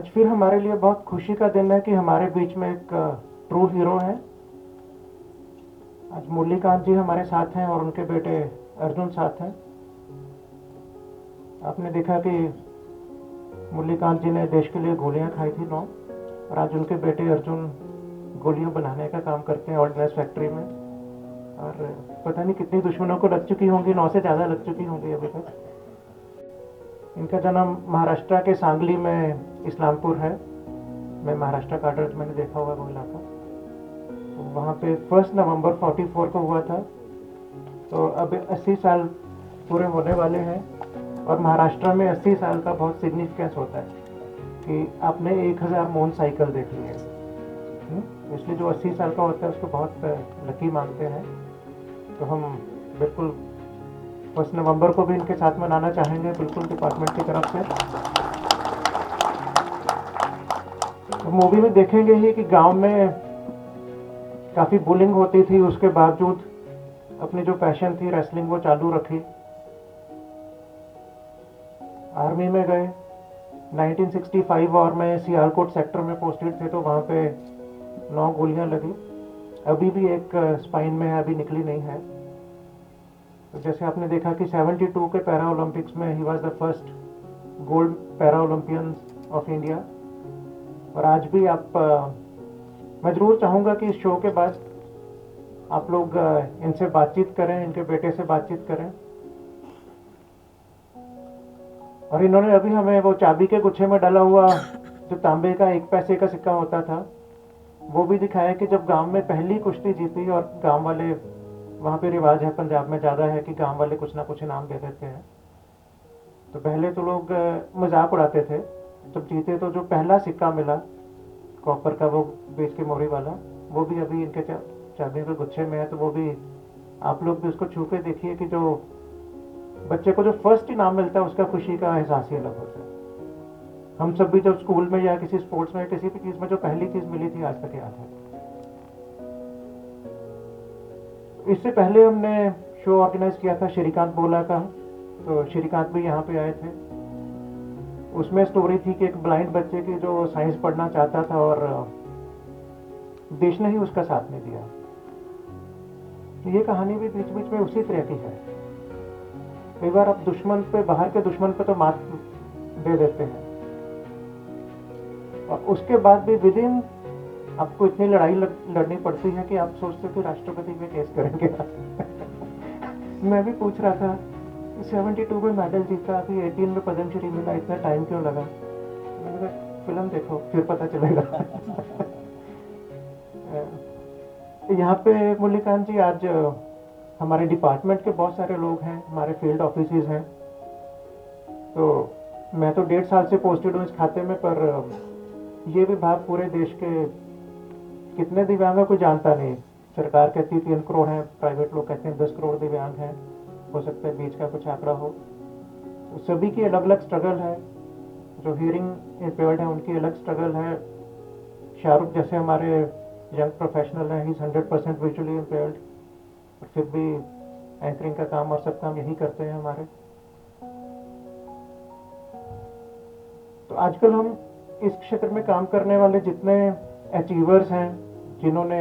आज फिर हमारे लिए बहुत खुशी का दिन है कि हमारे बीच में एक ट्रू हीरो है। आज मुरलीकांत जी हमारे साथ हैं और उनके बेटे अर्जुन साथ हैं। आपने देखा कि मुरलीकांत जी ने देश के लिए गोलियां खाई थी 9, और आज उनके बेटे अर्जुन गोलियां बनाने का काम करते हैं ऑर्डिनेंस फैक्ट्री में। और पता नहीं कितनी दुश्मनों को लग चुकी होंगी, 9 से ज़्यादा लग चुकी होंगी अभी तक। इनका जन्म महाराष्ट्र के सांगली में इस्लामपुर है। मैं महाराष्ट्र का एड्रेस मैंने देखा हुआ वो इलाका, तो वहाँ पे 1 नवंबर 44 को हुआ था। तो अब 80 साल पूरे होने वाले हैं। और महाराष्ट्र में 80 साल का बहुत सिग्निफिकेंस होता है कि आपने 1000 मोन साइकिल देख ली है। इसलिए जो 80 साल का होता है उसको बहुत लकी मानते हैं। तो हम बिल्कुल 1 नवंबर को भी इनके साथ मनाना चाहेंगे, बिल्कुल डिपार्टमेंट की तरफ से। तो मूवी में देखेंगे ही कि गांव में काफ़ी बुलिंग होती थी, उसके बावजूद अपनी जो पैशन थी रेसलिंग वो चालू रखी। आर्मी में गए 1965 वॉर में, सियालकोट सेक्टर में पोस्टेड थे, तो वहाँ पे 9 गोलियां लगी। अभी भी एक स्पाइन में है, अभी निकली नहीं है। तो जैसे आपने देखा कि 72 के पैरा ओलंपिक्स में he was the first gold para Olympian of India. और आज भी आप मैं ज़रूर चाहूँगा कि इस शो के बाद आप लोग इनसे बातचीत करें, इनके बेटे से बातचीत करें। और इन्होंने अभी हमें वो चाबी के गुच्छे में डाला हुआ जो तांबे का 1 पैसे का सिक्का होता था वो भी दिखाया कि जब गांव में पहली कुश्ती जीती, और गांव वाले, वहाँ पे रिवाज है पंजाब में ज़्यादा है कि गांव वाले कुछ ना कुछ इनाम दे देते हैं। तो पहले तो लोग मजाक उड़ाते थे, जब जीते तो जो पहला सिक्का मिला कॉपर का, वो बेच के मोरी वाला, वो भी अभी इनके चाबियों के गुच्छे में है। तो वो भी आप लोग भी उसको छू के देखिए कि जो बच्चे को जो फर्स्ट इनाम मिलता है उसका खुशी का एहसास ही अलग होता है। हम सब भी जब स्कूल में या किसी स्पोर्ट्स में किसी भी चीज़ में जो पहली चीज़ मिली थी आज तक याद है। इससे पहले हमने शो ऑर्गेनाइज किया था श्रीकांत बोला का, तो श्रीकांत भी यहाँ पे आए थे। उसमें स्टोरी थी कि एक ब्लाइंड बच्चे की जो साइंस पढ़ना चाहता था और देश ने ही उसका साथ नहीं दिया। तो ये कहानी भी बीच बीच में उसी तरह की है। कई बार आप दुश्मन पे, बाहर के दुश्मन पे तो मात दे देते हैं, और उसके बाद भी विद इन आपको इतनी लड़ाई लड़नी पड़ती है कि आप सोचते हो कि राष्ट्रपति पे केस करेंगे। मैं भी पूछ रहा था 72 में मेडल जीता, अभी 18 में पद्मश्री मिला, इतना टाइम क्यों लगा? मैंने कहा फिल्म देखो फिर पता चलेगा। यहाँ पे मुरलीकांत जी आज हमारे डिपार्टमेंट के बहुत सारे लोग हैं, हमारे फील्ड ऑफिसेज हैं। तो मैं तो 1.5 साल से पोस्टेड हूँ इस खाते में, पर ये विभाग पूरे देश के कितने दिव्यांग कोई जानता नहीं। सरकार कहती है 3 करोड़ हैं, प्राइवेट लोग कहते हैं 10 करोड़ दिव्यांग हैं, हो सकता है बीच का कुछ आंकड़ा हो। तो सभी की अलग अलग स्ट्रगल है। जो हियरिंग इम्पेयर्ड है उनकी अलग स्ट्रगल है। शाहरुख जैसे हमारे यंग प्रोफेशनल हैं, ही 100% विजुअली इम्पेयर्ड, और फिर भी एंकरिंग का काम और सब काम यही करते हैं हमारे। तो आजकल हम इस क्षेत्र में काम करने वाले जितने अचीवर्स हैं, जिन्होंने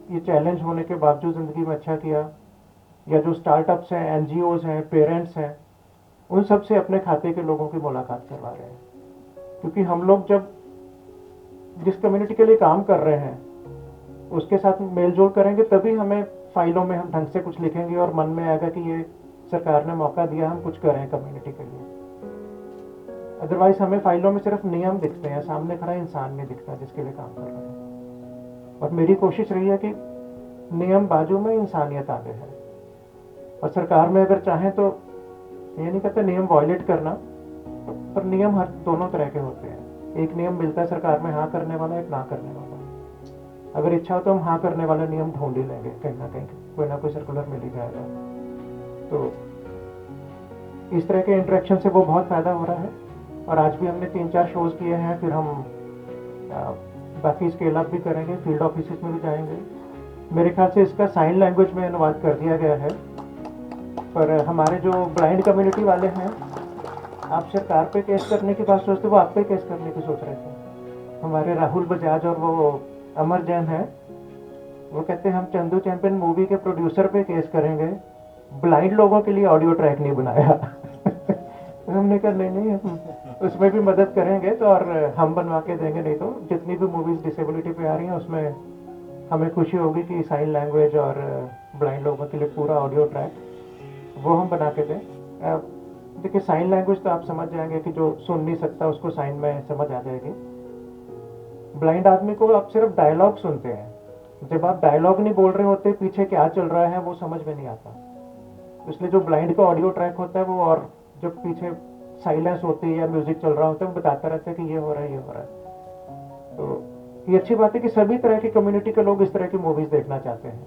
ये चैलेंज होने के बावजूद ज़िंदगी में अच्छा किया, या जो स्टार्टअप्स हैं, एनजीओज हैं, पेरेंट्स हैं, उन सब से अपने खाते के लोगों की मुलाकात करवा रहे हैं। क्योंकि हम लोग जब जिस कम्युनिटी के लिए काम कर रहे हैं उसके साथ मेल जोल करेंगे, तभी हमें फाइलों में हम ढंग से कुछ लिखेंगे और मन में आएगा कि ये सरकार ने मौका दिया, हम कुछ करें कम्युनिटी के लिए। अदरवाइज हमें फाइलों में सिर्फ नियम दिखते हैं, सामने खड़ा इंसान नहीं दिखता जिसके लिए काम कर रहे हैं। और मेरी कोशिश रही है कि नियम बाजू में, इंसानियत आगे है। और सरकार में अगर चाहें तो ये नहीं कहते नियम वायलेट करना, पर नियम हर दोनों तरह के होते हैं। एक नियम मिलता है सरकार में हाँ करने वाला, एक ना करने वाला। अगर इच्छा हो तो हम हाँ करने वाला नियम ढूंढ ही लेंगे, कहीं ना कोई सर्कुलर मिल ही जाएगा। तो इस तरह के इंटरेक्शन से वो बहुत फ़ायदा हो रहा है। और आज भी हमने 3-4 शोज़ किए हैं, फिर हम बाकी स्केल अप भी करेंगे, फील्ड ऑफिस में भी जाएंगे। मेरे ख्याल से इसका साइन लैंग्वेज में अनुवाद कर दिया गया है, पर हमारे जो ब्लाइंड कम्युनिटी वाले हैं आप सरकार पे केस करने की बात सोचते, वो आप पे केस करने की सोच रहे थे। हमारे राहुल बजाज और वो अमर जैन है, वो कहते हैं हम चंदू चैंपियन मूवी के प्रोड्यूसर पे केस करेंगे, ब्लाइंड लोगों के लिए ऑडियो ट्रैक नहीं बनाया। तो हमने कहा नहीं नहीं, हम उसमें भी मदद करेंगे तो, और हम बनवा के देंगे, नहीं तो जितनी भी मूवीज डिसेबिलिटी पे आ रही हैं उसमें हमें खुशी होगी कि साइन लैंग्वेज और ब्लाइंड लोगों के लिए पूरा ऑडियो ट्रैक वो हम बना के दें। देखिए साइन लैंग्वेज तो आप समझ जाएंगे कि जो सुन नहीं सकता उसको साइन में समझ आ जाएगी। ब्लाइंड आदमी को आप सिर्फ डायलॉग सुनते हैं, जब आप डायलॉग नहीं बोल रहे होते पीछे क्या चल रहा है वो समझ में नहीं आता। इसलिए जो ब्लाइंड का ऑडियो ट्रैक होता है वो, और जब पीछे साइलेंस होती है या म्यूजिक चल रहा होता है वो बताता रहता है कि ये हो रहा है ये हो रहा है। तो ये अच्छी बात है कि सभी तरह की कम्युनिटी के लोग इस तरह की मूवीज देखना चाहते हैं।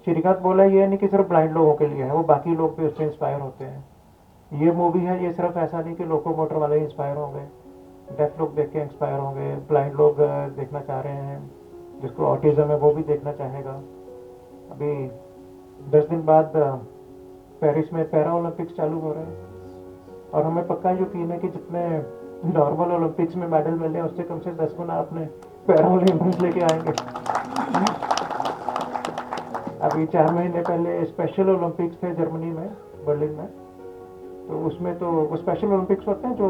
श्रीकांत बोला ये नहीं कि सिर्फ ब्लाइंड लोगों के लिए है, वो बाकी लोग भी उससे इंस्पायर होते हैं। ये मूवी है, ये सिर्फ ऐसा नहीं कि लोको मोटर वाले इंस्पायर होंगे, डेफ लोग देख के इंस्पायर होंगे, ब्लाइंड लोग देखना चाह रहे हैं, जिसको ऑटिज्म है वो भी देखना चाहेगा। अभी 10 दिन बाद पेरिस में पैरा ओलंपिक्स चालू हो रहे हैं, और हमें पक्का यकीन है कि जितने नॉर्मल ओलंपिक्स में मेडल मिले उससे कम से 10 गुना अपने पैरा ओलंपिक्स लेके आएंगे। अभी 4 महीने पहले स्पेशल ओलंपिक्स थे जर्मनी में, बर्लिन में। तो उसमें तो वो स्पेशल ओलंपिक्स होते हैं जो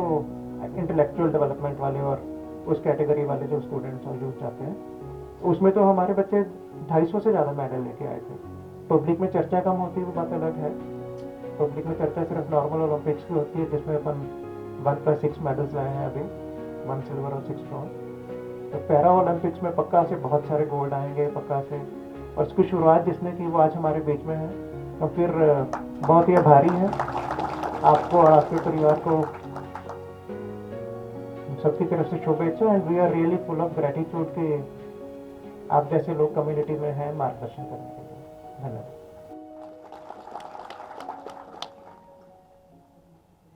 इंटेलेक्चुअल डेवलपमेंट वाले और उस कैटेगरी वाले जो स्टूडेंट्स और यूथ चाहते हैं, उसमें तो हमारे बच्चे 250 से ज़्यादा मेडल लेके आए थे। पब्लिक में चर्चा कम होती है वो बात अलग है, पब्लिक में चर्चा सिर्फ नॉर्मल ओलंपिक्स की होती है जिसमें अपन 1+6 मेडल्स लाए हैं अभी, 1 सिल्वर और 6 ब्रॉन्ज। तो पैरा ओलंपिक्स में पक्का से बहुत सारे गोल्ड आएंगे पक्का से, और इसकी शुरुआत जिसने की वो आज हमारे बीच में है। तो फिर बहुत ही भारी है। आपको और आपके परिवार को सबकी तरफ से शुभेच्छा, and we are really full of gratitude कि आप जैसे लोग कम्युनिटी में हैं मार्गदर्शन करने के लिए। धन्यवाद।